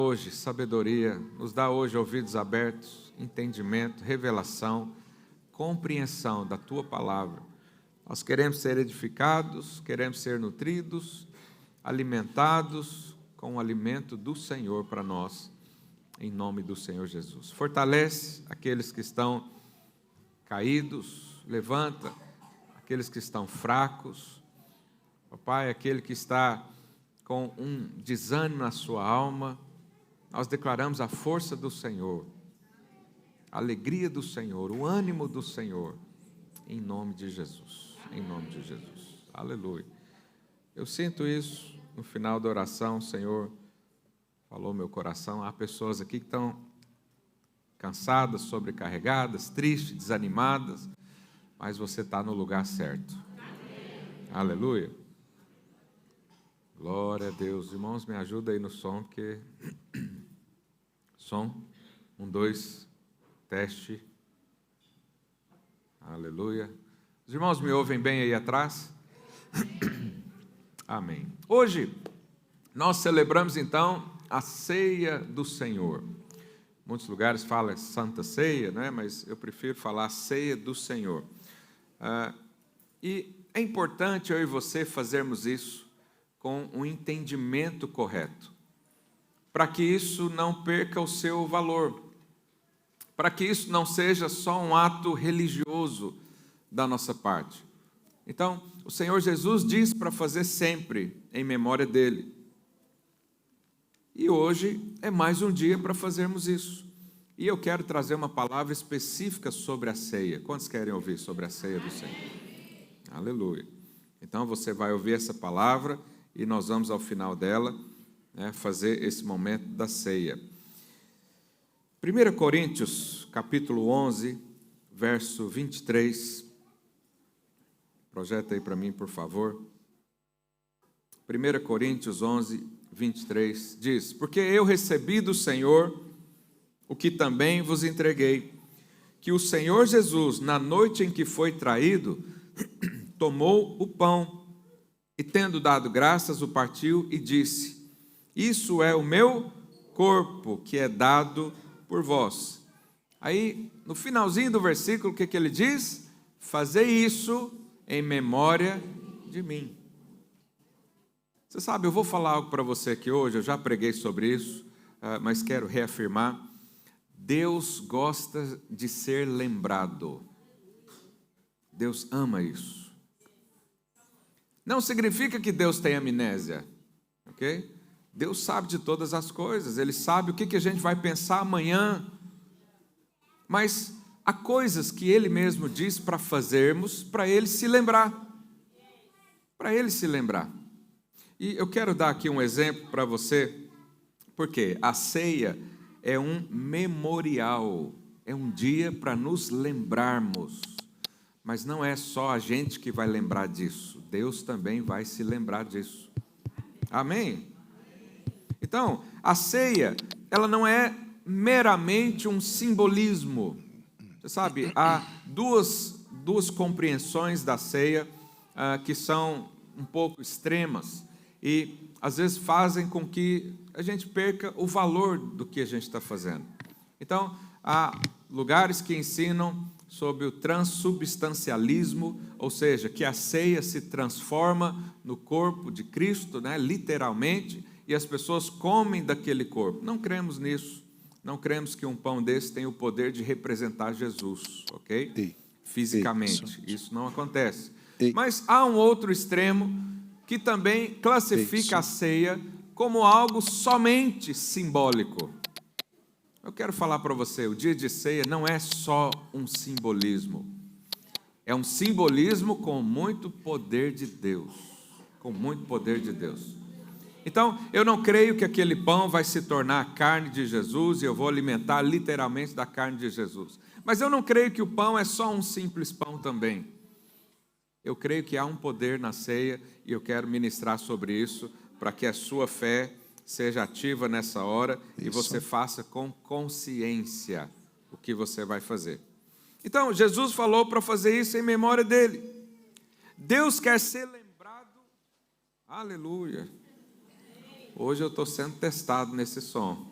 hoje sabedoria, nos dá hoje ouvidos abertos, entendimento, revelação, compreensão da Tua palavra. Nós queremos ser edificados, queremos ser nutridos, alimentados com o alimento do Senhor para nós, em nome do Senhor Jesus. Fortalece aqueles que estão caídos, levanta aqueles que estão fracos. Papai, aquele que está com um desânimo na sua alma, nós declaramos a força do Senhor, a alegria do Senhor, o ânimo do Senhor, em nome de Jesus, em nome de Jesus, aleluia. Eu sinto isso no final da oração, o Senhor falou meu coração. Há pessoas aqui que estão cansadas, sobrecarregadas, tristes, desanimadas, mas você está no lugar certo, aleluia. Glória a Deus. Irmãos, me ajuda aí no som, porque... Som, 1, 2, teste. Aleluia. Os irmãos me ouvem bem aí atrás? Amém. Hoje, nós celebramos então a ceia do Senhor. Muitos lugares falam Santa Ceia, né? Mas eu prefiro falar ceia do Senhor. E é importante eu e você fazermos isso com um entendimento correto, para que isso não perca o seu valor, para que isso não seja só um ato religioso da nossa parte. Então, o Senhor Jesus diz para fazer sempre em memória dele. E hoje é mais um dia para fazermos isso. E eu quero trazer uma palavra específica sobre a ceia. Quantos querem ouvir sobre a ceia do Senhor? Aleluia. Então você vai ouvir essa palavra e nós vamos ao final dela, fazer esse momento da ceia. 1 Coríntios, capítulo 11, verso 23. Projeta aí para mim, por favor. 1 Coríntios 11, 23, diz: Porque eu recebi do Senhor o que também vos entreguei, que o Senhor Jesus, na noite em que foi traído, tomou o pão, e tendo dado graças, o partiu e disse: Isso é o meu corpo, que é dado por vós. Aí, no finalzinho do versículo, o que ele diz? Fazei isso em memória de mim. Você sabe, eu vou falar algo para você aqui hoje, eu já preguei sobre isso, mas quero reafirmar. Deus gosta de ser lembrado. Deus ama isso. Não significa que Deus tem amnésia, ok? Deus sabe de todas as coisas, Ele sabe o que a gente vai pensar amanhã, mas há coisas que Ele mesmo diz para fazermos, para Ele se lembrar, E eu quero dar aqui um exemplo para você, porque a ceia é um memorial, é um dia para nos lembrarmos, mas não é só a gente que vai lembrar disso, Deus também vai se lembrar disso. Amém? Então, a ceia, ela não é meramente um simbolismo. Você sabe, há duas compreensões da ceia que são um pouco extremas e às vezes fazem com que a gente perca o valor do que a gente está fazendo. Então, há lugares que ensinam sobre o transubstancialismo, ou seja, que a ceia se transforma no corpo de Cristo, literalmente, e as pessoas comem daquele corpo. Não cremos nisso. Não cremos que um pão desse tem o poder de representar Jesus, ok? Fisicamente. Isso não acontece. Mas há um outro extremo que também classifica a ceia como algo somente simbólico. Eu quero falar para você, o dia de ceia não é só um simbolismo. É um simbolismo com muito poder de Deus. Com muito poder de Deus. Então, eu não creio que aquele pão vai se tornar a carne de Jesus e eu vou alimentar literalmente da carne de Jesus. Mas eu não creio que o pão é só um simples pão também. Eu creio que há um poder na ceia e eu quero ministrar sobre isso para que a sua fé seja ativa nessa hora e você faça com consciência o que você vai fazer. Então, Jesus falou para fazer isso em memória dele. Deus quer ser lembrado. Aleluia. Hoje eu estou sendo testado nesse som.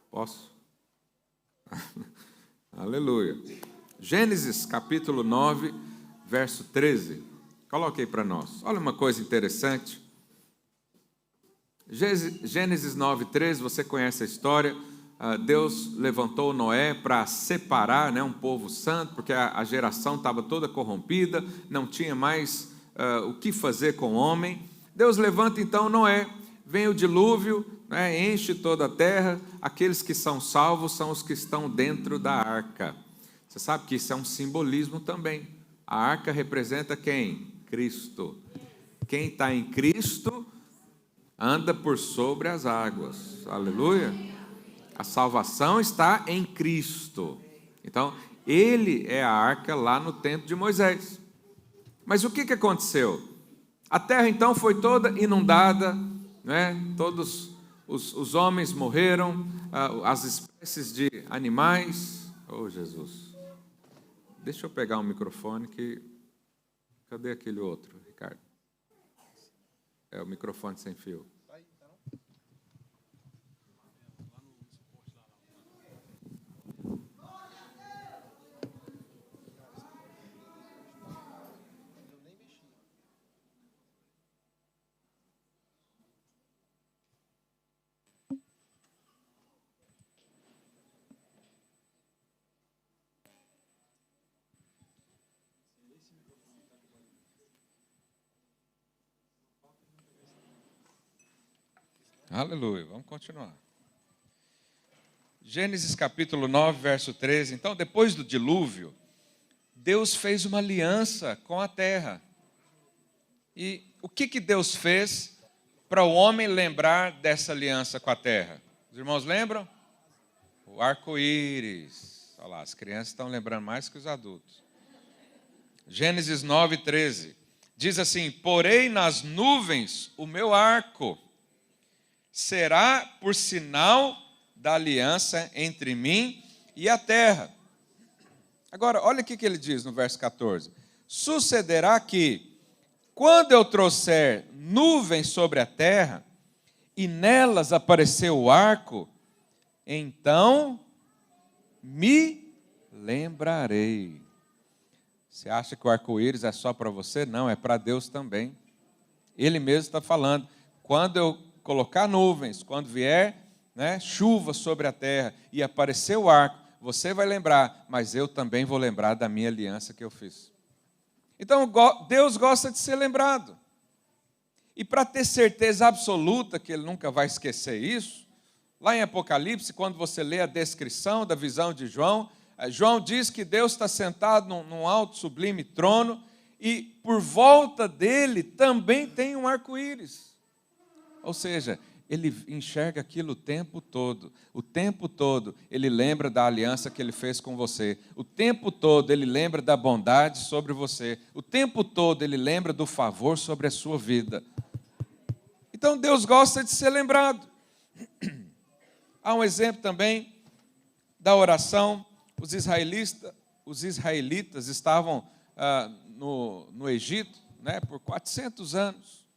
Posso? Aleluia. Gênesis capítulo 9, verso 13. Coloque aí para nós. Olha uma coisa interessante. Gênesis 9, 13, você conhece a história. Deus levantou Noé para separar, né, um povo santo, porque a geração estava toda corrompida, não tinha mais o que fazer com o homem. Deus levanta então Noé, vem o dilúvio, né, enche toda a terra, aqueles que são salvos são os que estão dentro da arca. Você sabe que isso é um simbolismo também. A arca representa quem? Cristo. Quem está em Cristo anda por sobre as águas. Aleluia. A salvação está em Cristo. Então, ele é a arca lá no tempo de Moisés. Mas o que aconteceu? A terra então foi toda inundada, né? Todos os homens morreram, as espécies de animais. Oh, Jesus. Deixa eu pegar um microfone que... Cadê aquele outro, Ricardo? É o microfone sem fio. Aleluia, vamos continuar. Gênesis capítulo 9, verso 13. Então, depois do dilúvio, Deus fez uma aliança com a terra. E o que Deus fez para o homem lembrar dessa aliança com a terra? Os irmãos lembram? O arco-íris. Olha lá, as crianças estão lembrando mais que os adultos. Gênesis 9, 13. Diz assim: porei nas nuvens o meu arco, será por sinal da aliança entre mim e a terra. Agora, olha o que ele diz no verso 14. Sucederá que, quando eu trouxer nuvens sobre a terra, e nelas aparecer o arco, então me lembrarei. Você acha que o arco-íris é só para você? Não, é para Deus também. Ele mesmo está falando, quando eu colocar nuvens, quando vier, né, chuva sobre a terra e aparecer o arco, você vai lembrar, mas eu também vou lembrar da minha aliança que eu fiz. Então, Deus gosta de ser lembrado. E para ter certeza absoluta que Ele nunca vai esquecer isso, lá em Apocalipse, quando você lê a descrição da visão de João, João diz que Deus está sentado num alto sublime trono e por volta dele também tem um arco-íris. Ou seja, ele enxerga aquilo o tempo todo ele lembra da aliança que ele fez com você, o tempo todo ele lembra da bondade sobre você, o tempo todo ele lembra do favor sobre a sua vida. Então Deus gosta de ser lembrado. Há um exemplo também da oração. Os israelitas estavam no Egito, né, por 400 anos.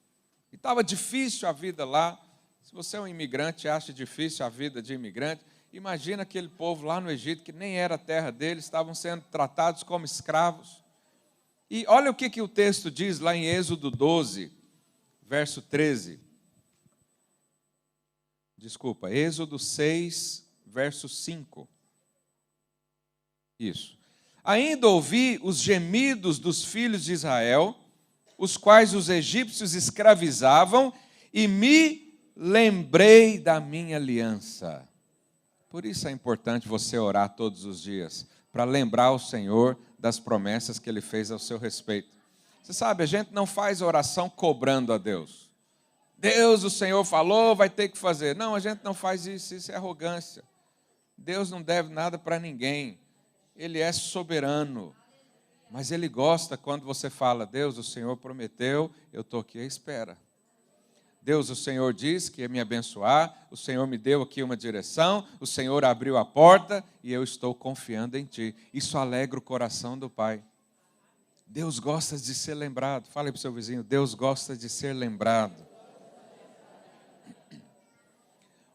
E estava difícil a vida lá. Se você é um imigrante e acha difícil a vida de imigrante, imagina aquele povo lá no Egito, que nem era a terra deles, estavam sendo tratados como escravos. E olha o que o texto diz lá em Êxodo 12, verso 13. Desculpa, Êxodo 6, verso 5. Isso. Ainda ouvi os gemidos dos filhos de Israel, os quais os egípcios escravizavam, e me lembrei da minha aliança. Por isso é importante você orar todos os dias, para lembrar o Senhor das promessas que Ele fez ao seu respeito. Você sabe, a gente não faz oração cobrando a Deus. Deus, o Senhor falou, vai ter que fazer. Não, a gente não faz isso, isso é arrogância. Deus não deve nada para ninguém. Ele é soberano. Mas Ele gosta quando você fala, Deus, o Senhor prometeu, eu estou aqui à espera. Deus, o Senhor disse que ia me abençoar, o Senhor me deu aqui uma direção, o Senhor abriu a porta e eu estou confiando em Ti. Isso alegra o coração do Pai. Deus gosta de ser lembrado. Fale para o seu vizinho, Deus gosta de ser lembrado.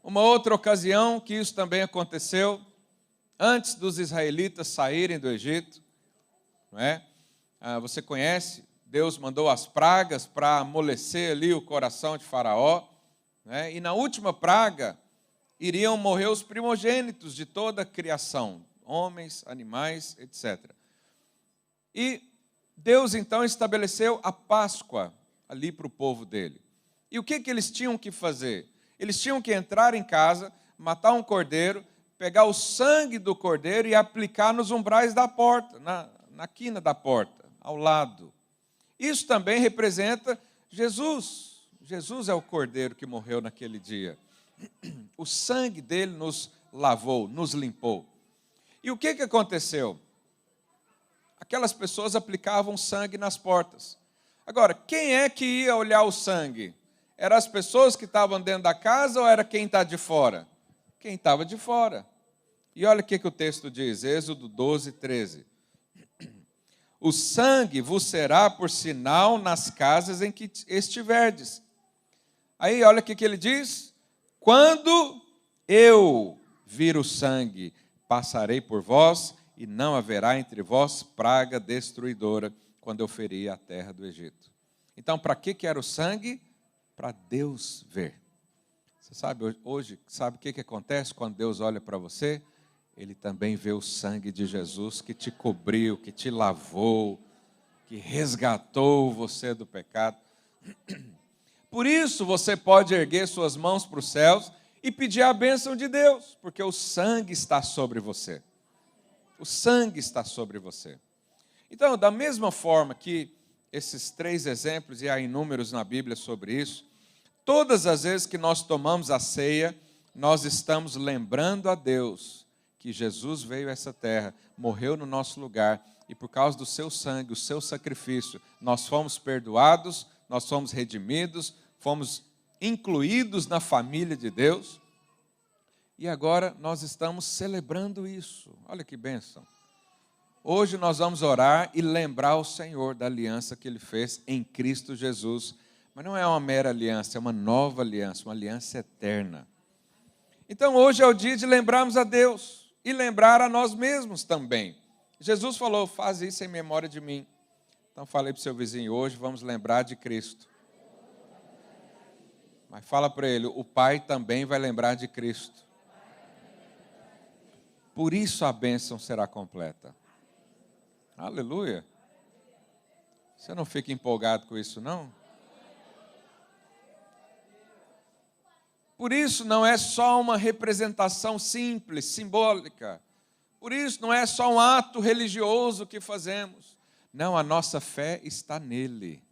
Uma outra ocasião que isso também aconteceu, antes dos israelitas saírem do Egito, não é? Você conhece, Deus mandou as pragas para amolecer ali o coração de Faraó, né? E na última praga, iriam morrer os primogênitos de toda a criação, homens, animais, etc. E Deus então estabeleceu a Páscoa ali para o povo dele. E o que eles tinham que fazer? Eles tinham que entrar em casa, matar um cordeiro, pegar o sangue do cordeiro e aplicar nos umbrais da porta, na quina da porta, ao lado. Isso também representa Jesus. Jesus é o cordeiro que morreu naquele dia. O sangue dele nos lavou, nos limpou. E o que aconteceu? Aquelas pessoas aplicavam sangue nas portas. Agora, quem é que ia olhar o sangue? Eram as pessoas que estavam dentro da casa ou era quem está de fora? Quem estava de fora. E olha o que o texto diz, Êxodo 12, 13. O sangue vos será por sinal nas casas em que estiverdes. Aí olha o que ele diz. Quando eu vir o sangue, passarei por vós, e não haverá entre vós praga destruidora, quando eu ferir a terra do Egito. Então, para que era o sangue? Para Deus ver. Você sabe hoje, sabe o que acontece quando Deus olha para você? Ele também vê o sangue de Jesus que te cobriu, que te lavou, que resgatou você do pecado. Por isso você pode erguer suas mãos para os céus e pedir a bênção de Deus, porque o sangue está sobre você. O sangue está sobre você. Então, da mesma forma que esses 3 exemplos, e há inúmeros na Bíblia sobre isso, todas as vezes que nós tomamos a ceia, nós estamos lembrando a Deus que Jesus veio a essa terra, morreu no nosso lugar, e por causa do seu sangue, o seu sacrifício, nós fomos perdoados, nós fomos redimidos, fomos incluídos na família de Deus, e agora nós estamos celebrando isso. Olha que bênção. Hoje nós vamos orar e lembrar o Senhor da aliança que Ele fez em Cristo Jesus. Mas não é uma mera aliança, é uma nova aliança, uma aliança eterna. Então hoje é o dia de lembrarmos a Deus e lembrar a nós mesmos também. Jesus falou, faz isso em memória de mim. Então falei para o seu vizinho, hoje vamos lembrar de Cristo. Mas fala para ele, o Pai também vai lembrar de Cristo. Por isso a bênção será completa. Aleluia. Você não fica empolgado com isso, não? Por isso não é só uma representação simples, simbólica. Por isso não é só um ato religioso que fazemos. Não, a nossa fé está nele.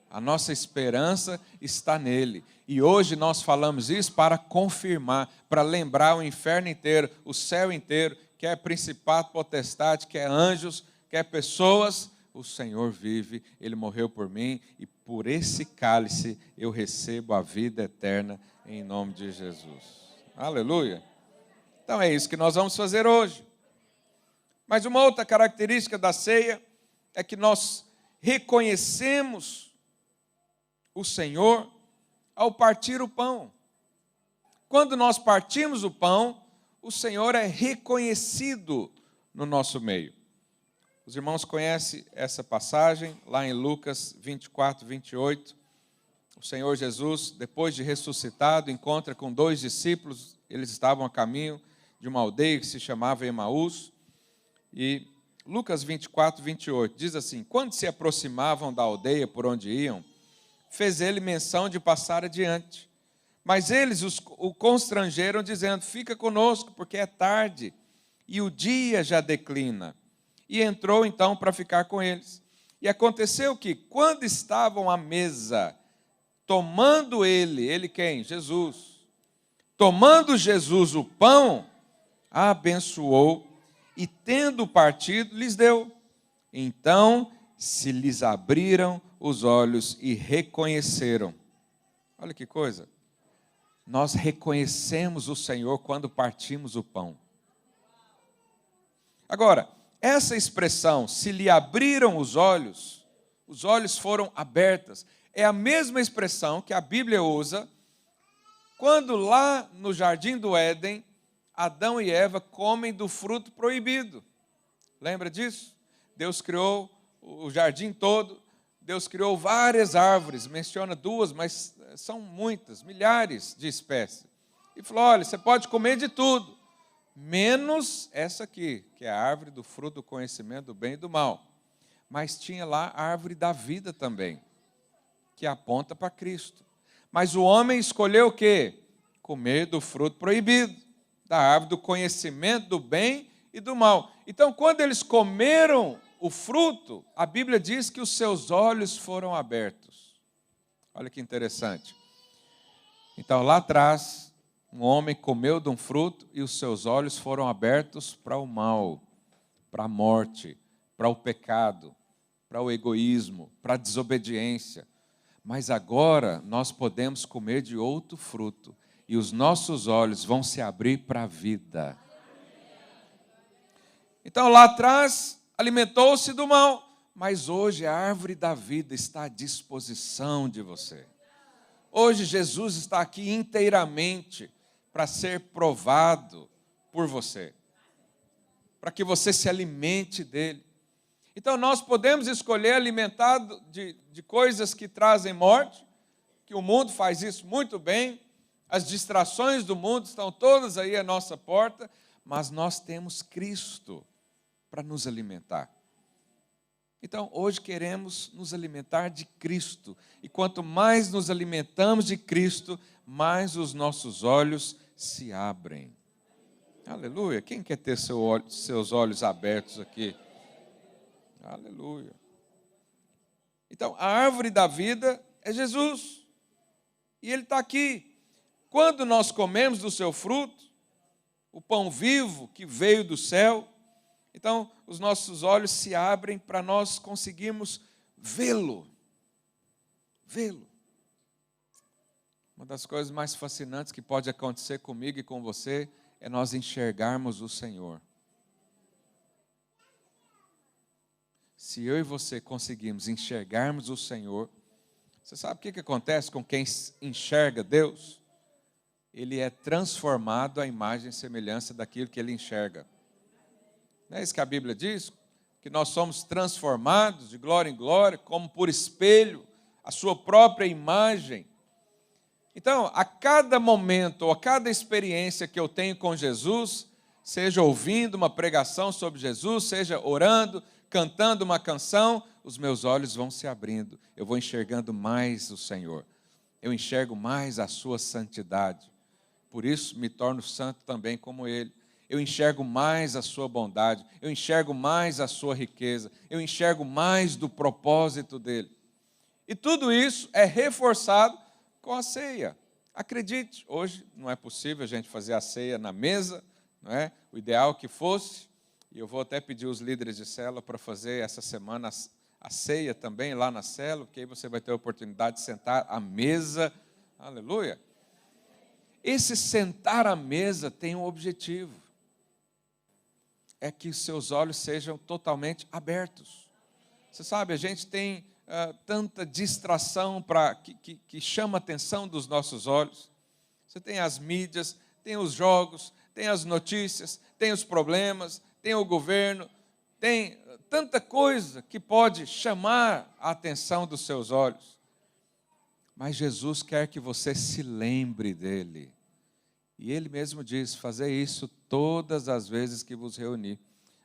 A nossa esperança está nele. E hoje nós falamos isso para confirmar, para lembrar o inferno inteiro, o céu inteiro, que é principado, potestade, que é anjos, que é pessoas. O Senhor vive, Ele morreu por mim e por esse cálice eu recebo a vida eterna em nome de Jesus. Aleluia. Então é isso que nós vamos fazer hoje. Mas uma outra característica da ceia é que nós reconhecemos o Senhor ao partir o pão. Quando nós partimos o pão, o Senhor é reconhecido no nosso meio. Os irmãos conhecem essa passagem, lá em Lucas 24, 28. O Senhor Jesus, depois de ressuscitado, encontra com 2 discípulos. Eles estavam a caminho de uma aldeia que se chamava Emaús. E Lucas 24, 28 diz assim, quando se aproximavam da aldeia por onde iam, fez ele menção de passar adiante. Mas eles o constrangeram, dizendo, fica conosco, porque é tarde, e o dia já declina. E entrou então para ficar com eles. E aconteceu que, quando estavam à mesa, tomando ele quem? Jesus. Tomando Jesus o pão, abençoou, e tendo partido, lhes deu. Então se lhes abriram os olhos e reconheceram. Olha que coisa. Nós reconhecemos o Senhor quando partimos o pão. Agora, essa expressão, se lhe abriram os olhos foram abertas, é a mesma expressão que a Bíblia usa Quando lá no jardim do Éden, Adão e Eva comem do fruto proibido. Lembra disso? Deus criou o jardim todo, Deus criou várias árvores, menciona 2, mas são muitas, milhares de espécies. E falou, olha, você pode comer de tudo, menos essa aqui, que é a árvore do fruto do conhecimento do bem e do mal. Mas tinha lá a árvore da vida também, que aponta para Cristo. Mas o homem escolheu o quê? Comer do fruto proibido, da árvore do conhecimento do bem e do mal. Então, quando eles comeram o fruto, a Bíblia diz que os seus olhos foram abertos. Olha que interessante. Então, lá atrás, um homem comeu de um fruto e os seus olhos foram abertos para o mal, para a morte, para o pecado, para o egoísmo, para a desobediência. Mas agora nós podemos comer de outro fruto e os nossos olhos vão se abrir para a vida. Então lá atrás alimentou-se do mal, mas hoje a árvore da vida está à disposição de você. Hoje Jesus está aqui inteiramente para ser provado por você, para que você se alimente dele. Então nós podemos escolher alimentar de coisas que trazem morte, que o mundo faz isso muito bem, as distrações do mundo estão todas aí à nossa porta, mas nós temos Cristo para nos alimentar. Então hoje queremos nos alimentar de Cristo, e quanto mais nos alimentamos de Cristo, mais os nossos olhos se abrem. Aleluia! Quem quer ter seus olhos abertos aqui? Aleluia. Então, a árvore da vida é Jesus. E Ele está aqui. Quando nós comemos do seu fruto, o pão vivo que veio do céu, então os nossos olhos se abrem para nós conseguirmos vê-lo. Vê-lo. Uma das coisas mais fascinantes que pode acontecer comigo e com você é nós enxergarmos o Senhor. Se eu e você conseguirmos enxergarmos o Senhor, você sabe o que acontece com quem enxerga Deus? Ele é transformado à imagem e semelhança daquilo que ele enxerga. Não é isso que a Bíblia diz? Que nós somos transformados de glória em glória, como por espelho, a sua própria imagem. Então, a cada momento, ou a cada experiência que eu tenho com Jesus, seja ouvindo uma pregação sobre Jesus, seja orando, cantando uma canção, os meus olhos vão se abrindo, eu vou enxergando mais o Senhor, eu enxergo mais a sua santidade, por isso me torno santo também como Ele, eu enxergo mais a sua bondade, eu enxergo mais a sua riqueza, eu enxergo mais do propósito dEle, e tudo isso é reforçado com a ceia. Acredite, hoje não é possível a gente fazer a ceia na mesa, não é? O ideal que fosse. E eu vou até pedir os líderes de célula para fazer essa semana a ceia também lá na célula, porque aí você vai ter a oportunidade de sentar à mesa. Aleluia! Esse sentar à mesa tem um objetivo. É que seus olhos sejam totalmente abertos. Você sabe, a gente tem tanta distração que chama a atenção dos nossos olhos. Você tem as mídias, tem os jogos, tem as notícias, tem os problemas, tem o governo, tem tanta coisa que pode chamar a atenção dos seus olhos. Mas Jesus quer que você se lembre dele. E ele mesmo diz, fazer isso todas as vezes que vos reunir.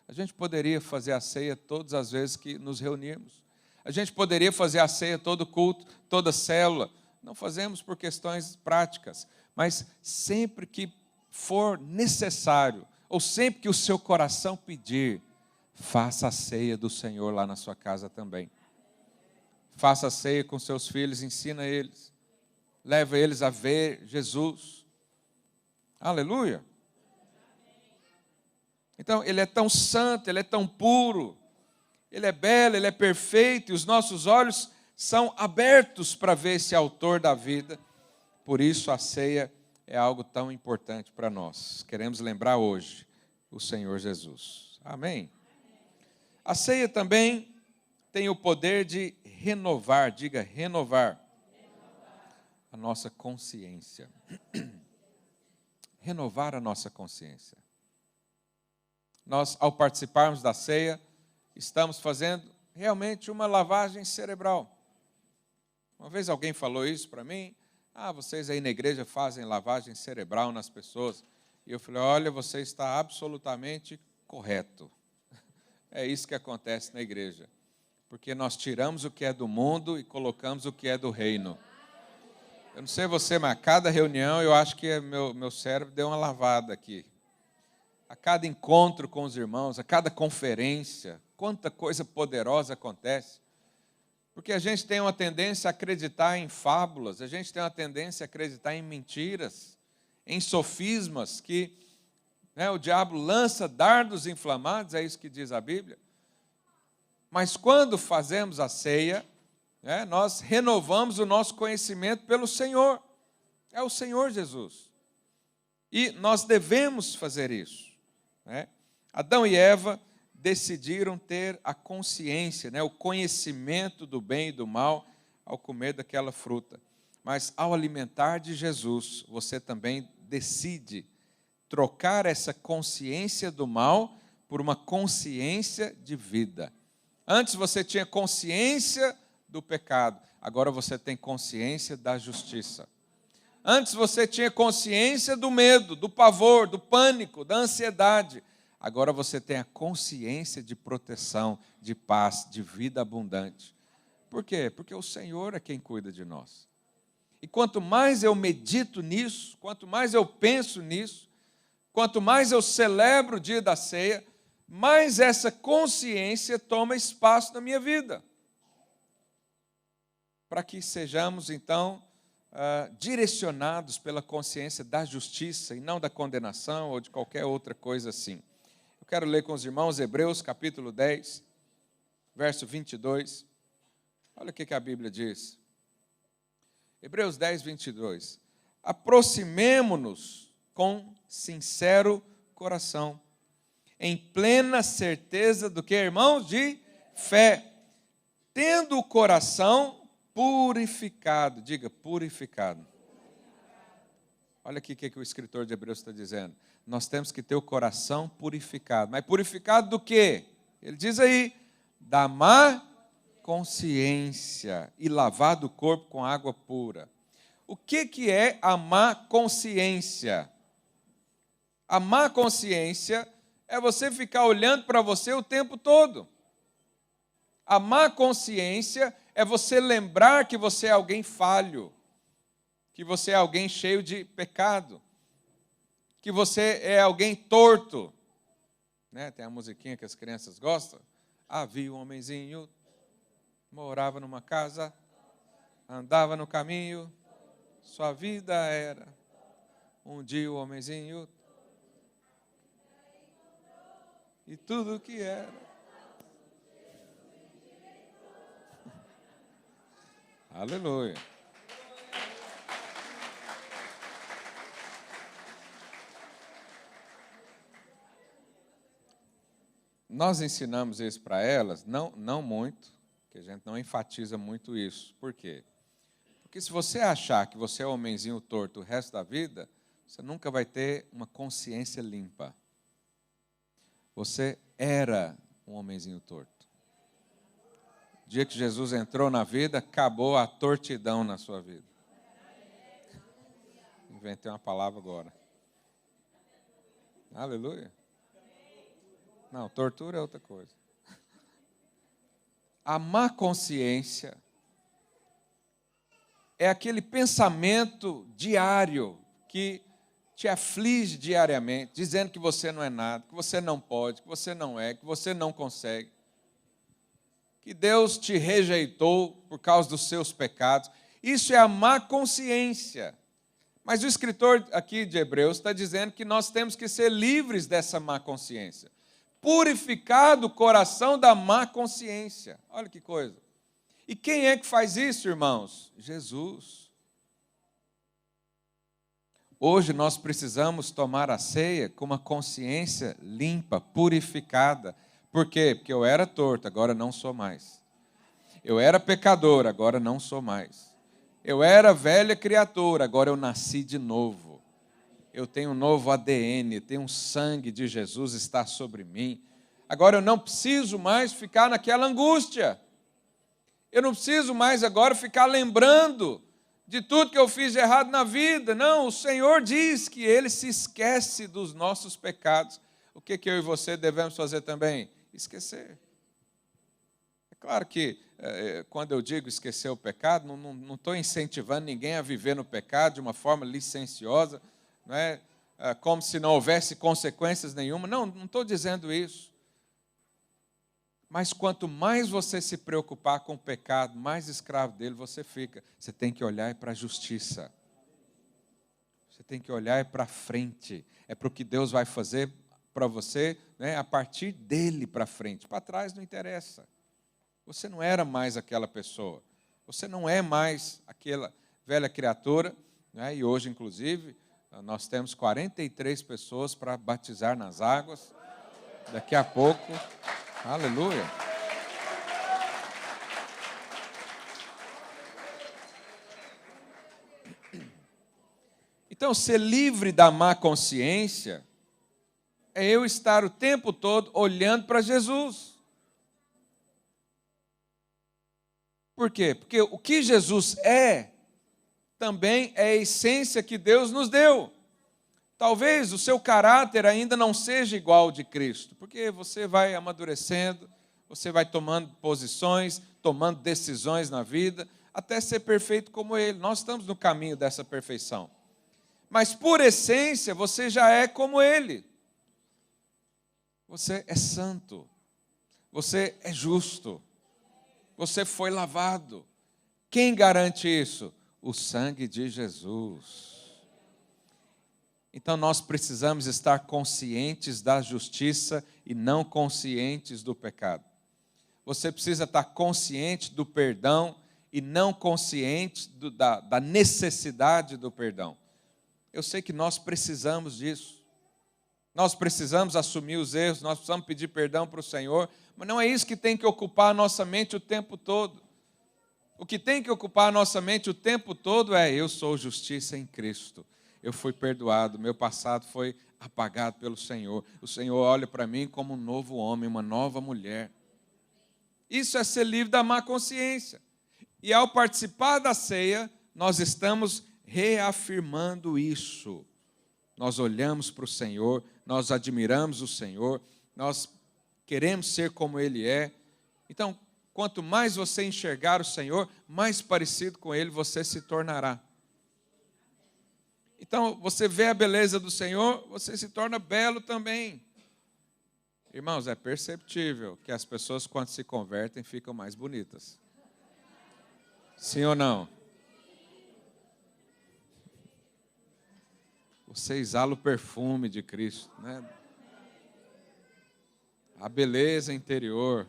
A gente poderia fazer a ceia todas as vezes que nos reunirmos. A gente poderia fazer a ceia todo culto, toda célula. Não fazemos por questões práticas, mas sempre que for necessário, ou sempre que o seu coração pedir, faça a ceia do Senhor lá na sua casa também. Faça a ceia com seus filhos, ensina eles. Leva eles a ver Jesus. Aleluia. Então, Ele é tão santo, Ele é tão puro, Ele é belo, Ele é perfeito, e os nossos olhos são abertos para ver esse autor da vida. Por isso a ceia é algo tão importante para nós. Queremos lembrar hoje o Senhor Jesus. Amém? A ceia também tem o poder de renovar, diga renovar. a nossa consciência. Renovar a nossa consciência. Nós, ao participarmos da ceia, estamos fazendo realmente uma lavagem cerebral. Uma vez alguém falou isso para mim, vocês aí na igreja fazem lavagem cerebral nas pessoas. E eu falei, olha, você está absolutamente correto. É isso que acontece na igreja. Porque nós tiramos o que é do mundo e colocamos o que é do reino. Eu não sei você, mas a cada reunião eu acho que meu cérebro deu uma lavada aqui. A cada encontro com os irmãos, a cada conferência, quanta coisa poderosa acontece. Porque a gente tem uma tendência a acreditar em fábulas, a gente tem uma tendência a acreditar em mentiras, em sofismas que o diabo lança dardos inflamados, é isso que diz a Bíblia. Mas quando fazemos a ceia, nós renovamos o nosso conhecimento pelo Senhor. É o Senhor Jesus. E nós devemos fazer isso. Adão e Eva decidiram ter a consciência, o conhecimento do bem e do mal ao comer daquela fruta. Mas ao alimentar de Jesus, você também decide trocar essa consciência do mal por uma consciência de vida. Antes você tinha consciência do pecado, agora você tem consciência da justiça. Antes você tinha consciência do medo, do pavor, do pânico, da ansiedade. Agora você tem a consciência de proteção, de paz, de vida abundante. Por quê? Porque o Senhor é quem cuida de nós. E quanto mais eu medito nisso, quanto mais eu penso nisso, quanto mais eu celebro o dia da ceia, mais essa consciência toma espaço na minha vida. Para que sejamos, então, direcionados pela consciência da justiça e não da condenação ou de qualquer outra coisa assim. Eu quero ler com os irmãos Hebreus capítulo 10, verso 22. Olha o que a Bíblia diz. Hebreus 10, 22. Aproximemo-nos com sincero coração, em plena certeza do que, irmãos? De fé, tendo o coração purificado. Diga, purificado. Olha aqui o que o escritor de Hebreus está dizendo. Nós temos que ter o coração purificado. Mas purificado do quê? Ele diz aí, da má consciência e lavado o corpo com água pura. O que é a má consciência? A má consciência é você ficar olhando para você o tempo todo. A má consciência é você lembrar que você é alguém falho, que você é alguém cheio de pecado, que você é alguém torto. Tem a musiquinha que as crianças gostam. Havia um homenzinho, morava numa casa, andava no caminho, sua vida era um dia o homenzinho e tudo que era. Aleluia. Nós ensinamos isso para elas, não muito, que a gente não enfatiza muito isso. Por quê? Porque se você achar que você é um homenzinho torto o resto da vida, você nunca vai ter uma consciência limpa. Você era um homenzinho torto. O dia que Jesus entrou na vida, acabou a tortidão na sua vida. Inventei uma palavra agora. Aleluia. Não, tortura é outra coisa. A má consciência é aquele pensamento diário que te aflige diariamente, dizendo que você não é nada, que você não pode, que você não é, que você não consegue, que Deus te rejeitou por causa dos seus pecados. Isso é a má consciência. Mas o escritor aqui de Hebreus está dizendo que nós temos que ser livres dessa má consciência. Purificado o coração da má consciência. Olha que coisa. E quem é que faz isso, irmãos? Jesus. Hoje nós precisamos tomar a ceia com uma consciência limpa, purificada. Por quê? Porque eu era torto, agora não sou mais. Eu era pecador, agora não sou mais. Eu era velha criatura, agora eu nasci de novo. Eu tenho um novo ADN, tenho um sangue de Jesus está sobre mim. Agora eu não preciso mais ficar naquela angústia. Eu não preciso mais agora ficar lembrando de tudo que eu fiz de errado na vida. Não, o Senhor diz que Ele se esquece dos nossos pecados. O que eu e você devemos fazer também? Esquecer. É claro que quando eu digo esquecer o pecado, não estou incentivando ninguém a viver no pecado de uma forma licenciosa, não é? Como se não houvesse consequências nenhuma. Não estou dizendo isso. Mas quanto mais você se preocupar com o pecado, mais escravo dele você fica. Você tem que olhar para a justiça. Você tem que olhar para frente. É para o que Deus vai fazer para você, né, a partir dele para frente. Para trás não interessa. Você não era mais aquela pessoa. Você não é mais aquela velha criatura. Né, e hoje, inclusive, nós temos 43 pessoas para batizar nas águas. Daqui a pouco... Aleluia. Então, ser livre da má consciência é eu estar o tempo todo olhando para Jesus. Por quê? Porque o que Jesus é, também é a essência que Deus nos deu. Talvez o seu caráter ainda não seja igual ao de Cristo, porque você vai amadurecendo, você vai tomando posições, tomando decisões na vida, até ser perfeito como Ele. Nós estamos no caminho dessa perfeição. Mas por essência, você já é como Ele. Você é santo, você é justo, você foi lavado. Quem garante isso? O sangue de Jesus. Então nós precisamos estar conscientes da justiça e não conscientes do pecado. Você precisa estar consciente do perdão e não consciente da necessidade do perdão. Eu sei que nós precisamos disso. Nós precisamos assumir os erros, nós precisamos pedir perdão para o Senhor, mas não é isso que tem que ocupar a nossa mente o tempo todo. O que tem que ocupar a nossa mente o tempo todo é: eu sou justiça em Cristo. Eu fui perdoado, meu passado foi apagado pelo Senhor. O Senhor olha para mim como um novo homem, uma nova mulher. Isso é ser livre da má consciência. E ao participar da ceia, nós estamos reafirmando isso. Nós olhamos para o Senhor, nós admiramos o Senhor, nós queremos ser como Ele é. Então, quanto mais você enxergar o Senhor, mais parecido com Ele você se tornará. Então, você vê a beleza do Senhor, você se torna belo também. Irmãos, é perceptível que as pessoas, quando se convertem, ficam mais bonitas. Sim ou não? Você exala o perfume de Cristo, né? A beleza interior.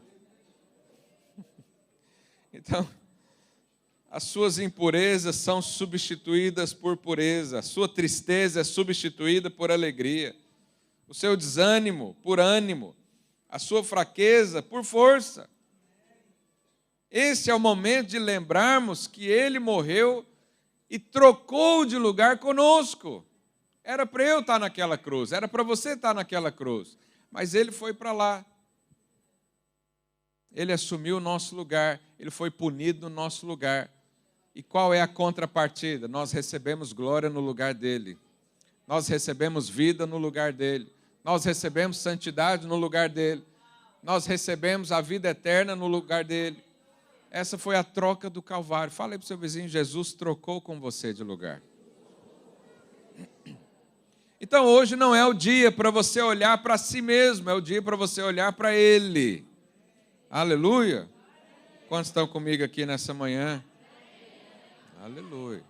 Então, as suas impurezas são substituídas por pureza, a sua tristeza é substituída por alegria, o seu desânimo por ânimo, a sua fraqueza por força. Esse é o momento de lembrarmos que Ele morreu e trocou de lugar conosco. Era para eu estar naquela cruz, era para você estar naquela cruz, mas Ele foi para lá. Ele assumiu o nosso lugar, Ele foi punido no nosso lugar. E qual é a contrapartida? Nós recebemos glória no lugar dele. Nós recebemos vida no lugar dele. Nós recebemos santidade no lugar dele. Nós recebemos a vida eterna no lugar dele. Essa foi a troca do Calvário. Fala aí para o seu vizinho: Jesus trocou com você de lugar. Então hoje não é o dia para você olhar para si mesmo, é o dia para você olhar para Ele. Aleluia. Quantos estão comigo aqui nessa manhã? Aleluia.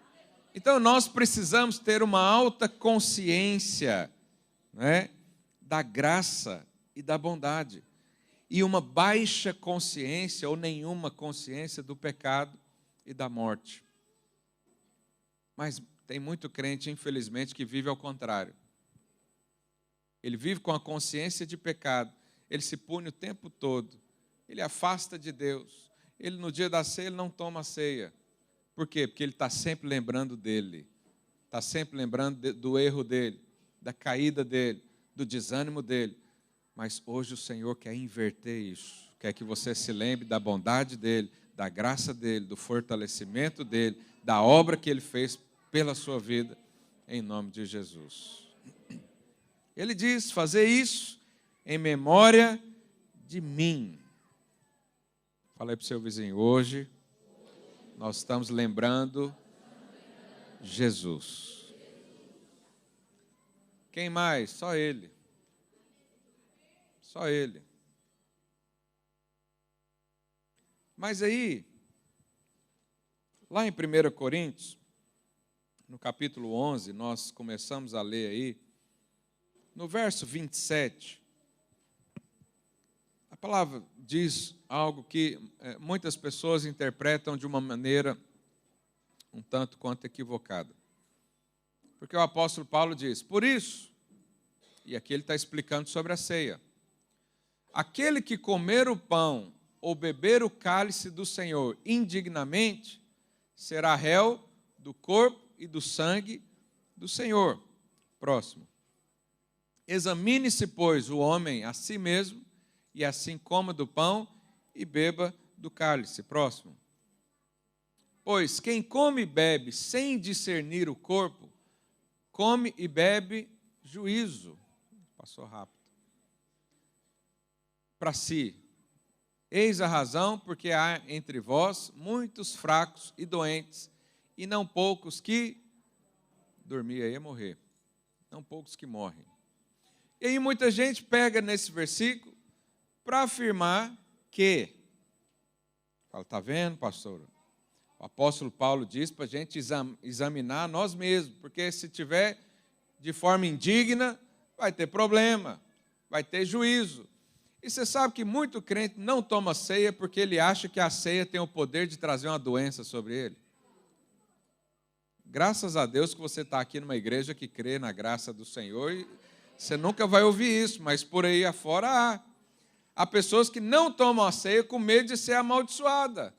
Então nós precisamos ter uma alta consciência, né, da graça e da bondade, e uma baixa consciência ou nenhuma consciência do pecado e da morte. Mas tem muito crente, infelizmente, que vive ao contrário. Ele vive com a consciência de pecado, ele se pune o tempo todo, ele afasta de Deus, ele no dia da ceia ele não toma a ceia. Por quê? Porque ele está sempre lembrando dele. Está sempre lembrando do erro dele, da caída dele, do desânimo dele. Mas hoje o Senhor quer inverter isso. Quer que você se lembre da bondade dele, da graça dele, do fortalecimento dele, da obra que ele fez pela sua vida, em nome de Jesus. Ele diz, fazer isso em memória de mim. Falei para o seu vizinho, hoje nós estamos lembrando Jesus. Quem mais? Só Ele. Só Ele. Mas aí, lá em 1 Coríntios, no capítulo 11, nós começamos a ler aí, no verso 27, a palavra diz algo que muitas pessoas interpretam de uma maneira um tanto quanto equivocada. Porque o apóstolo Paulo diz, por isso, e aqui ele está explicando sobre a ceia, aquele que comer o pão ou beber o cálice do Senhor indignamente, será réu do corpo e do sangue do Senhor. Próximo. Examine-se, pois, o homem a si mesmo, e assim coma do pão e beba do cálice. Próximo. Pois quem come e bebe sem discernir o corpo, come e bebe juízo. Passou rápido. Para si. Eis a razão, porque há entre vós muitos fracos e doentes, e não poucos que dormir aí é morrer. Não poucos que morrem. E aí muita gente pega nesse versículo para afirmar que, fala, está vendo, pastor? O apóstolo Paulo diz para a gente examinar nós mesmos, porque se tiver de forma indigna, vai ter problema, vai ter juízo. E você sabe que muito crente não toma ceia porque ele acha que a ceia tem o poder de trazer uma doença sobre ele. Graças a Deus que você está aqui numa igreja que crê na graça do Senhor e você nunca vai ouvir isso, mas por aí afora há. Há pessoas que não tomam a ceia com medo de ser amaldiçoada.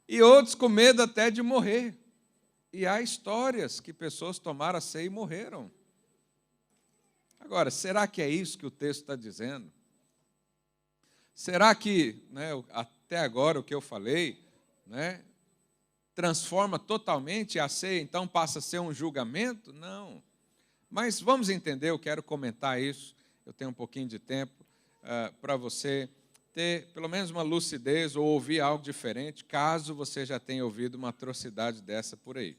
E outros com medo até de morrer. E há histórias que pessoas tomaram a ceia e morreram. Agora, será que é isso que o texto está dizendo? Será que, até agora o que eu falei, transforma totalmente a ceia, então passa a ser um julgamento? Não. Mas vamos entender, eu quero comentar isso, eu tenho um pouquinho de tempo para você ter pelo menos uma lucidez ou ouvir algo diferente, caso você já tenha ouvido uma atrocidade dessa por aí.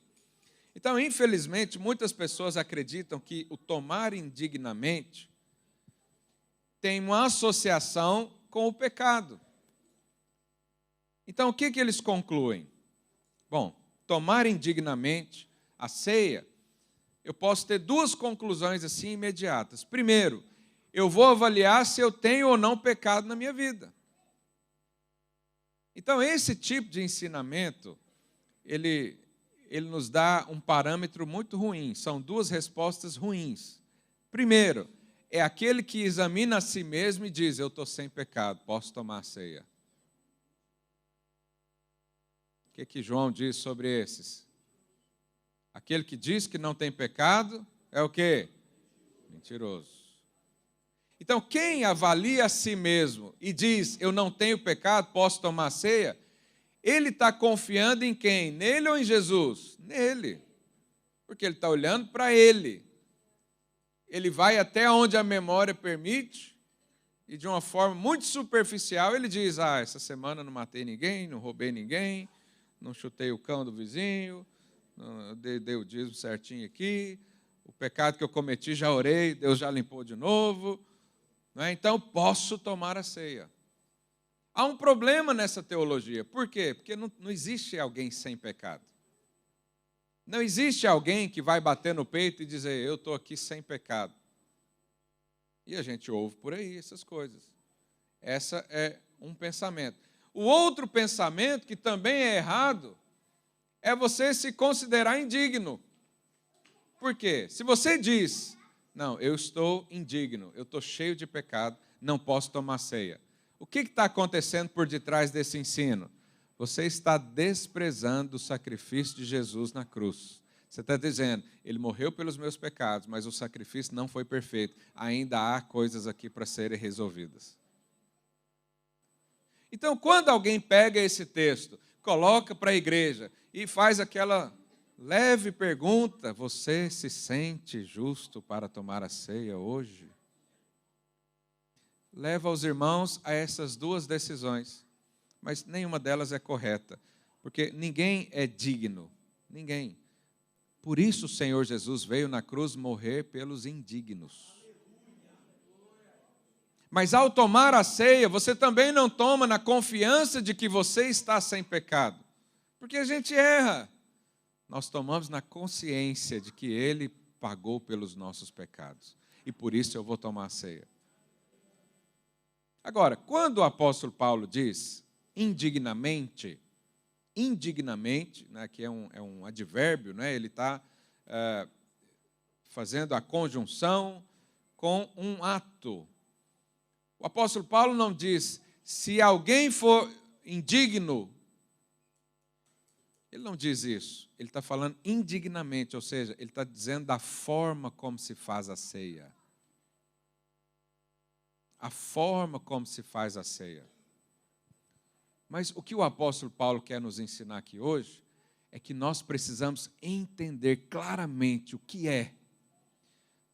Então, infelizmente, muitas pessoas acreditam que o tomar indignamente tem uma associação com o pecado. Então, o que eles concluem? Bom, tomar indignamente a ceia, eu posso ter duas conclusões assim imediatas. Primeiro, eu vou avaliar se eu tenho ou não pecado na minha vida. Então, esse tipo de ensinamento, ele nos dá um parâmetro muito ruim. São duas respostas ruins. Primeiro, é aquele que examina a si mesmo e diz, eu estou sem pecado, posso tomar a ceia. O que João diz sobre esses? Aquele que diz que não tem pecado é o quê? Mentiroso. Então, quem avalia a si mesmo e diz, eu não tenho pecado, posso tomar a ceia, ele está confiando em quem? Nele ou em Jesus? Nele. Porque ele está olhando para ele. Ele vai até onde a memória permite e de uma forma muito superficial ele diz, essa semana não matei ninguém, não roubei ninguém, não chutei o cão do vizinho, dei o dízimo certinho aqui, o pecado que eu cometi já orei, Deus já limpou de novo, então posso tomar a ceia. Há um problema nessa teologia. Por quê? Porque não existe alguém sem pecado. Não existe alguém que vai bater no peito e dizer, eu estou aqui sem pecado. E a gente ouve por aí essas coisas. Essa é um pensamento. O outro pensamento, que também é errado, é você se considerar indigno. Por quê? Se você diz, não, eu estou indigno, eu estou cheio de pecado, não posso tomar ceia. O que está acontecendo por detrás desse ensino? você está desprezando o sacrifício de Jesus na cruz. Você está dizendo, ele morreu pelos meus pecados, mas o sacrifício não foi perfeito. Ainda há coisas aqui para serem resolvidas. Então, quando alguém pega esse texto, coloca para a igreja e faz aquela leve pergunta, você se sente justo para tomar a ceia hoje? Leva os irmãos a essas duas decisões, mas nenhuma delas é correta, porque ninguém é digno, ninguém. Por isso o Senhor Jesus veio na cruz morrer pelos indignos. Mas ao tomar a ceia, você também não toma na confiança de que você está sem pecado, porque a gente erra. Nós tomamos na consciência de que Ele pagou pelos nossos pecados, e por isso eu vou tomar a ceia. Agora, quando o apóstolo Paulo diz indignamente, né, que é um advérbio, né, ele está fazendo a conjunção com um ato. O apóstolo Paulo não diz, se alguém for indigno, ele não diz isso, ele está falando indignamente, ou seja, ele está dizendo da forma como se faz a ceia. A forma como se faz a ceia. Mas o que o apóstolo Paulo quer nos ensinar aqui hoje é que nós precisamos entender claramente o que é.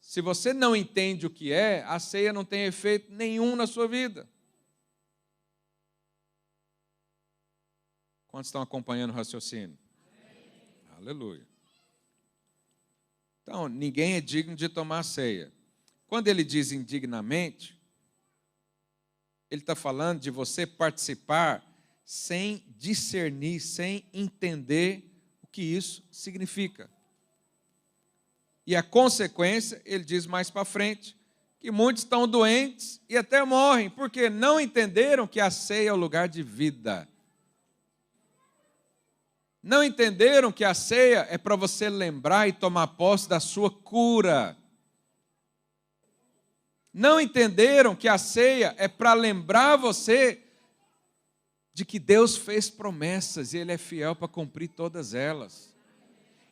Se você não entende o que é, a ceia não tem efeito nenhum na sua vida. Quantos estão acompanhando o raciocínio? Amém. Aleluia. Então, ninguém é digno de tomar a ceia. Quando ele diz indignamente, ele está falando de você participar sem discernir, sem entender o que isso significa. E a consequência, ele diz mais para frente, que muitos estão doentes e até morrem, porque não entenderam que a ceia é o lugar de vida. Não entenderam que a ceia é para você lembrar e tomar posse da sua cura. Não entenderam que a ceia é para lembrar você de que Deus fez promessas e Ele é fiel para cumprir todas elas.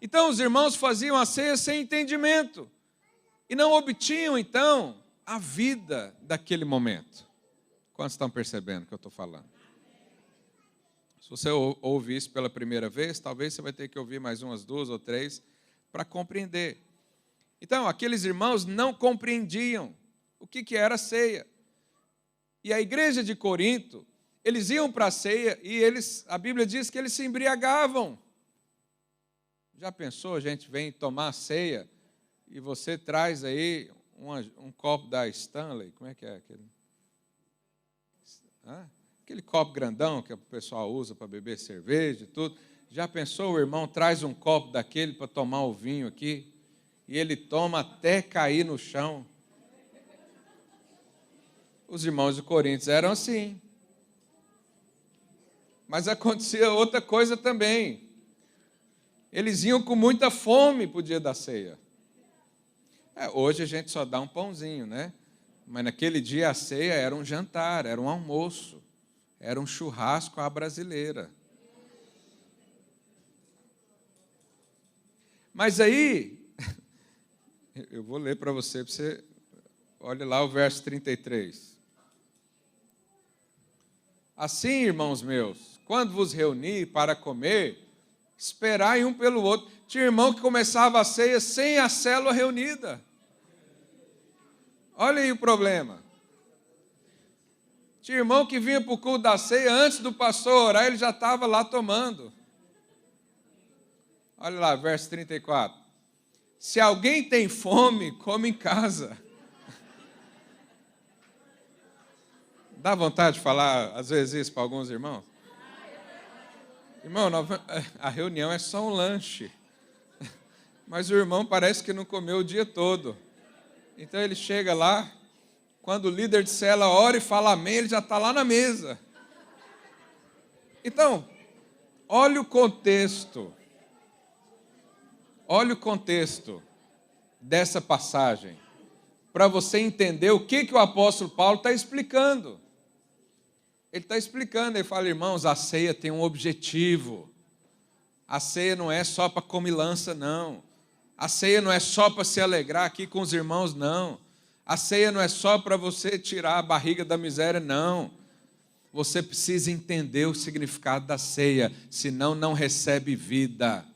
Então os irmãos faziam a ceia sem entendimento e não obtinham então a vida daquele momento. Quantos estão percebendo o que eu estou falando? Se você ouve isso pela primeira vez, talvez você vai ter que ouvir mais umas 2 ou 3 para compreender. Então aqueles irmãos não compreendiam o que era a ceia. E a igreja de Corinto, eles iam para a ceia e a Bíblia diz que eles se embriagavam. Já pensou, a gente vem tomar a ceia e você traz aí um copo da Stanley, como é que é aquele? Aquele copo grandão que o pessoal usa para beber cerveja e tudo. Já pensou, o irmão traz um copo daquele para tomar o vinho aqui e ele toma até cair no chão? Os irmãos de Coríntios eram assim. Mas acontecia outra coisa também. Eles iam com muita fome para o dia da ceia. Hoje a gente só dá um pãozinho, né? Mas naquele dia a ceia era um jantar, era um almoço, era um churrasco à brasileira. Mas aí, eu vou ler para você, olhe lá o verso 33. Assim, irmãos meus, quando vos reuni para comer, esperai um pelo outro. Tinha irmão que começava a ceia sem a célula reunida. Olha aí o problema. Tinha irmão que vinha para o culto da ceia antes do pastor orar, ele já estava lá tomando. Olha lá, verso 34. Se alguém tem fome, come em casa. Dá vontade de falar, às vezes, isso para alguns irmãos? Irmão, a reunião é só um lanche. Mas o irmão parece que não comeu o dia todo. Então ele chega lá, quando o líder de célula ora e fala amém, ele já está lá na mesa. Então, olha o contexto. Olha o contexto dessa passagem, para você entender o que o apóstolo Paulo está explicando. Ele está explicando, ele fala, irmãos, a ceia tem um objetivo. A ceia não é só para comilança, não. A ceia não é só para se alegrar aqui com os irmãos, não. A ceia não é só para você tirar a barriga da miséria, não. Você precisa entender o significado da ceia, senão não recebe vida.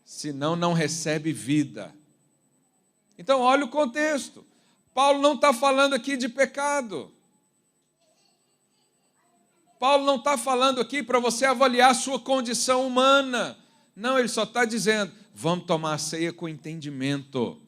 Senão não recebe vida. Então, olha o contexto. Paulo não está falando aqui de pecado. Paulo não está falando aqui para você avaliar a sua condição humana. Não, ele só está dizendo, vamos tomar a ceia com entendimento.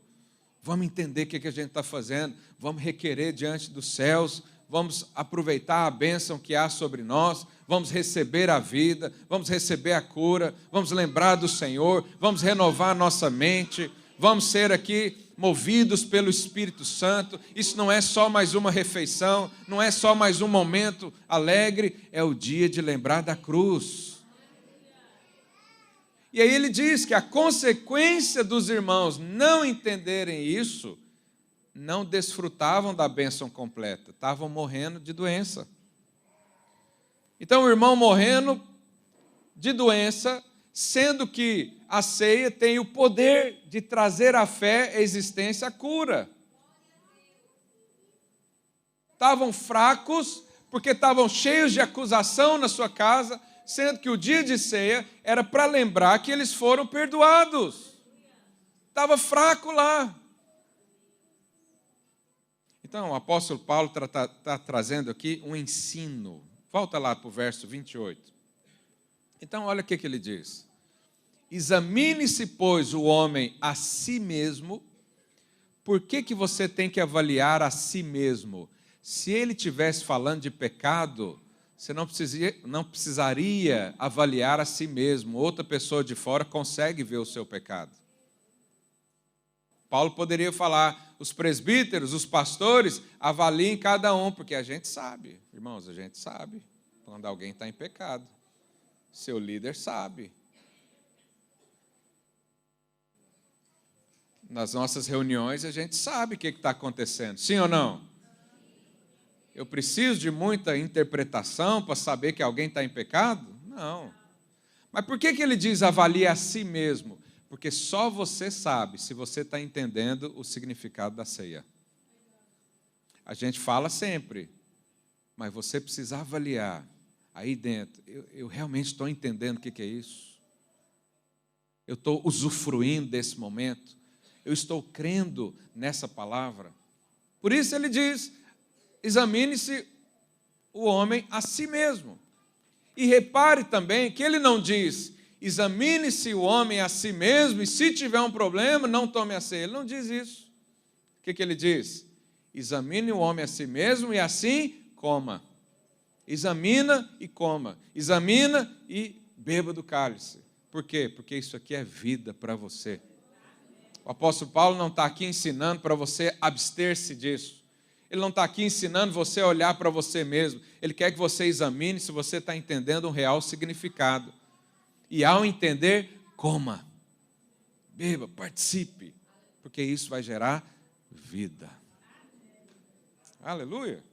Vamos entender o que a gente está fazendo. Vamos requerer diante dos céus. Vamos aproveitar a bênção que há sobre nós. Vamos receber a vida. Vamos receber a cura. Vamos lembrar do Senhor. Vamos renovar a nossa mente. Vamos ser aqui movidos pelo Espírito Santo. Isso não é só mais uma refeição, não é só mais um momento alegre, é o dia de lembrar da cruz. E aí ele diz que a consequência dos irmãos não entenderem isso, não desfrutavam da bênção completa, estavam morrendo de doença. Então o irmão morrendo de doença, sendo que a ceia tem o poder de trazer à fé, à existência, a cura. Estavam fracos, porque estavam cheios de acusação na sua casa, sendo que o dia de ceia era para lembrar que eles foram perdoados. Estava fraco lá. Então, o apóstolo Paulo está trazendo aqui um ensino. Volta lá para o verso 28. Então, olha o que ele diz. Examine-se, pois, o homem a si mesmo. Por que você tem que avaliar a si mesmo? Se ele estivesse falando de pecado, você não precisaria avaliar a si mesmo. Outra pessoa de fora consegue ver o seu pecado. Paulo poderia falar, os presbíteros, os pastores, avaliem cada um, porque a gente sabe, irmãos, a gente sabe quando alguém está em pecado. Seu líder sabe. Nas nossas reuniões a gente sabe o que está acontecendo, sim ou não? Eu preciso de muita interpretação para saber que alguém está em pecado? Não. Mas por que ele diz avalie a si mesmo? Porque só você sabe se você está entendendo o significado da ceia. A gente fala sempre, mas você precisa avaliar aí dentro. Eu realmente estou entendendo o que é isso? Eu estou usufruindo desse momento? Eu estou crendo nessa palavra? Por isso ele diz, examine-se o homem a si mesmo. E repare também que ele não diz, examine-se o homem a si mesmo e se tiver um problema, não tome a ceia. Ele não diz isso. O que ele diz? Examine o homem a si mesmo e assim coma. Examina e coma. Examina e beba do cálice. Por quê? Porque isso aqui é vida para você. O apóstolo Paulo não está aqui ensinando para você abster-se disso. Ele não está aqui ensinando você a olhar para você mesmo. Ele quer que você examine se você está entendendo um real significado. E ao entender, coma, beba, participe, porque isso vai gerar vida. Aleluia.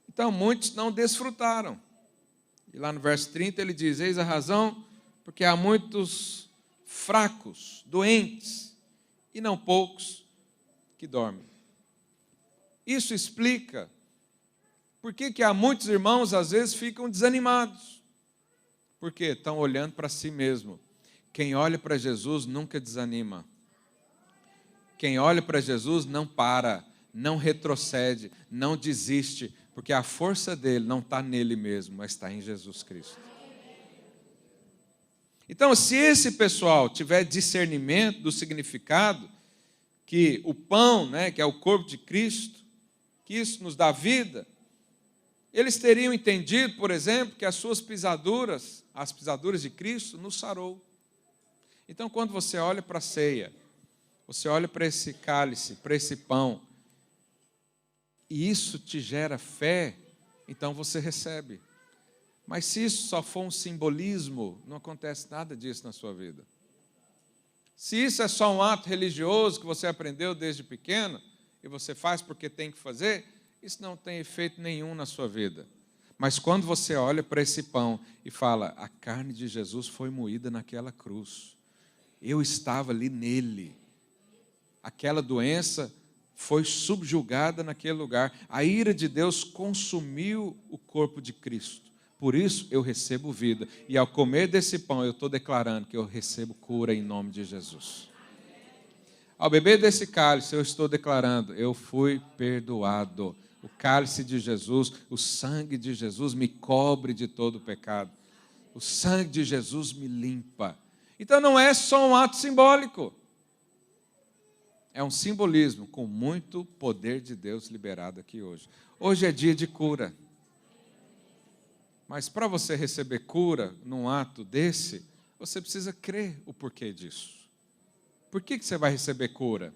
Então, muitos não desfrutaram. E lá no verso 30 ele diz, eis a razão, porque há muitos fracos, doentes, e não poucos que dormem. Isso explica por que há muitos irmãos, às vezes, ficam desanimados. Porque estão olhando para si mesmo. Quem olha para Jesus nunca desanima. Quem olha para Jesus não para, não retrocede, não desiste, porque a força dele não está nele mesmo, mas está em Jesus Cristo. Então, se esse pessoal tiver discernimento do significado, que o pão, que é o corpo de Cristo, que isso nos dá vida, eles teriam entendido, por exemplo, que as suas pisaduras, as pisaduras de Cristo, nos sarou. Então, quando você olha para a ceia, você olha para esse cálice, para esse pão, e isso te gera fé, então você recebe. Mas se isso só for um simbolismo, não acontece nada disso na sua vida. Se isso é só um ato religioso que você aprendeu desde pequeno, e você faz porque tem que fazer, isso não tem efeito nenhum na sua vida. Mas quando você olha para esse pão e fala, a carne de Jesus foi moída naquela cruz, eu estava ali nele, aquela doença foi subjugada naquele lugar, a ira de Deus consumiu o corpo de Cristo, por isso eu recebo vida, e ao comer desse pão eu estou declarando que eu recebo cura em nome de Jesus. Ao beber desse cálice eu estou declarando, eu fui perdoado. O cálice de Jesus, o sangue de Jesus me cobre de todo o pecado. O sangue de Jesus me limpa. Então não é só um ato simbólico. É um simbolismo com muito poder de Deus liberado aqui hoje. Hoje é dia de cura. Mas para você receber cura num ato desse, você precisa crer o porquê disso. Por que você vai receber cura?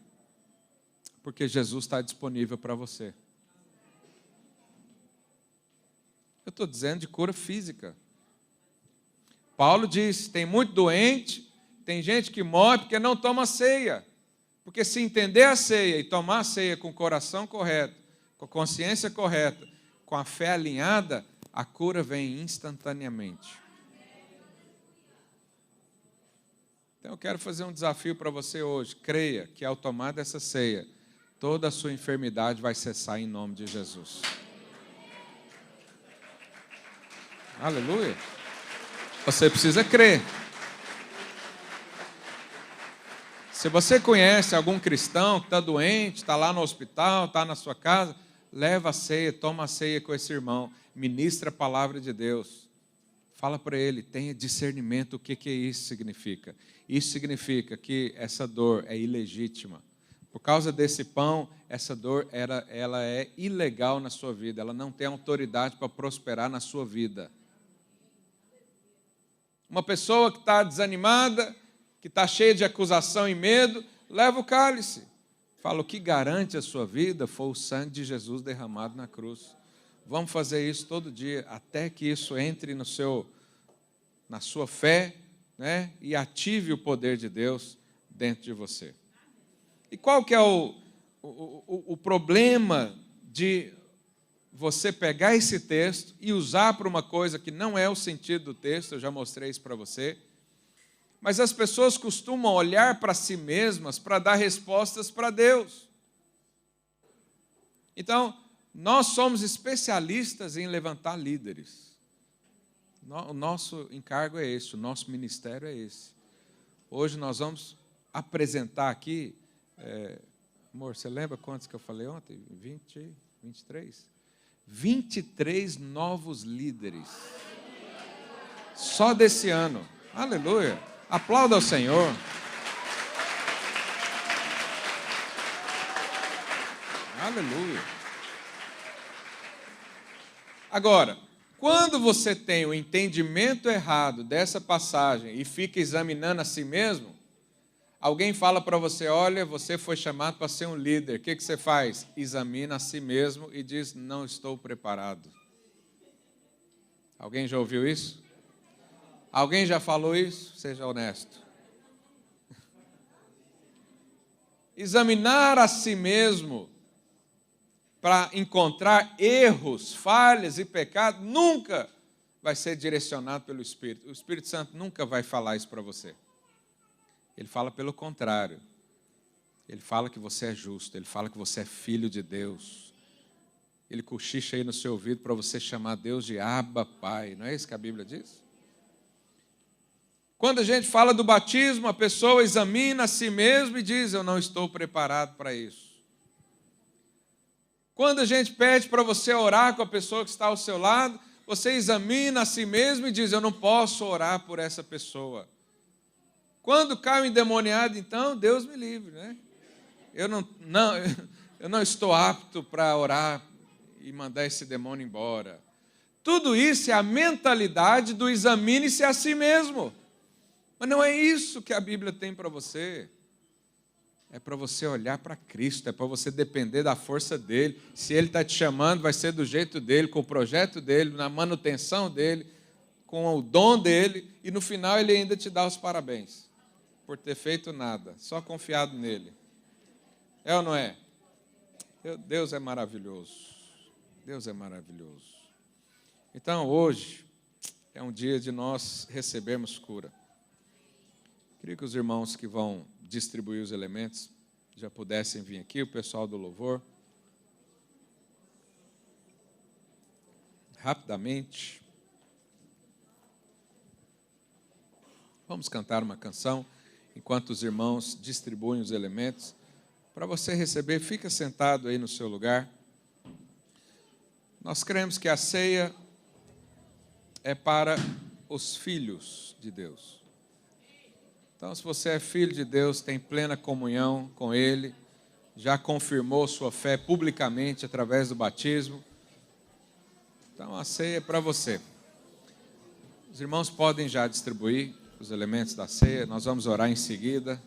Porque Jesus está disponível para você. Eu estou dizendo de cura física. Paulo diz, tem muito doente, tem gente que morre porque não toma ceia. Porque se entender a ceia e tomar a ceia com o coração correto, com a consciência correta, com a fé alinhada, a cura vem instantaneamente. Então eu quero fazer um desafio para você hoje. Creia que ao tomar dessa ceia, toda a sua enfermidade vai cessar em nome de Jesus. Aleluia. Você precisa crer. Se você conhece algum cristão que está doente, está lá no hospital, está na sua casa, leva a ceia, toma a ceia com esse irmão, ministra a palavra de Deus. Fala para ele, tenha discernimento, o que isso significa. Isso significa que essa dor é ilegítima. Por causa desse pão, essa dor ela é ilegal na sua vida, ela não tem autoridade para prosperar na sua vida. Uma pessoa que está desanimada, que está cheia de acusação e medo, leva o cálice. Fala, o que garante a sua vida foi o sangue de Jesus derramado na cruz. Vamos fazer isso todo dia, até que isso entre na sua fé, né, e ative o poder de Deus dentro de você. E qual que é o problema de você pegar esse texto e usar para uma coisa que não é o sentido do texto, eu já mostrei isso para você, mas as pessoas costumam olhar para si mesmas para dar respostas para Deus. Então, nós somos especialistas em levantar líderes. O nosso encargo é esse, o nosso ministério é esse. Hoje nós vamos apresentar aqui, amor, você lembra quantos que eu falei ontem? 20, 23? 23 novos líderes. Só desse ano. Aleluia. Aplauda ao Senhor. Aleluia. Agora, quando você tem o entendimento errado dessa passagem e fica examinando a si mesmo, alguém fala para você, olha, você foi chamado para ser um líder. O que você faz? Examina a si mesmo e diz, não estou preparado. Alguém já ouviu isso? Alguém já falou isso? Seja honesto. Examinar a si mesmo para encontrar erros, falhas e pecados, nunca vai ser direcionado pelo Espírito. O Espírito Santo nunca vai falar isso para você. Ele fala pelo contrário. Ele fala que você é justo, ele fala que você é filho de Deus. Ele cochicha aí no seu ouvido para você chamar Deus de Abba, Pai. Não é isso que a Bíblia diz? Quando a gente fala do batismo, a pessoa examina a si mesma e diz, eu não estou preparado para isso. Quando a gente pede para você orar com a pessoa que está ao seu lado, você examina a si mesmo e diz, eu não posso orar por essa pessoa. Quando cai o endemoniado, então, Deus me livre, né? Eu não estou apto para orar e mandar esse demônio embora. Tudo isso é a mentalidade do examine-se a si mesmo. Mas não é isso que a Bíblia tem para você. É para você olhar para Cristo, é para você depender da força dEle. Se Ele está te chamando, vai ser do jeito dEle, com o projeto dEle, na manutenção dEle, com o dom dEle, e no final Ele ainda te dá os parabéns, por ter feito nada, só confiado nele. É ou não é? Deus é maravilhoso. Deus é maravilhoso. Então, hoje é um dia de nós recebermos cura. Queria que os irmãos que vão distribuir os elementos já pudessem vir aqui, o pessoal do louvor. Rapidamente. Vamos cantar uma canção enquanto os irmãos distribuem os elementos. Para você receber, fica sentado aí no seu lugar. Nós cremos que a ceia é para os filhos de Deus. Então, se você é filho de Deus, tem plena comunhão com Ele, já confirmou sua fé publicamente através do batismo, então a ceia é para você. Os irmãos podem já distribuir os elementos da ceia, nós vamos orar em seguida.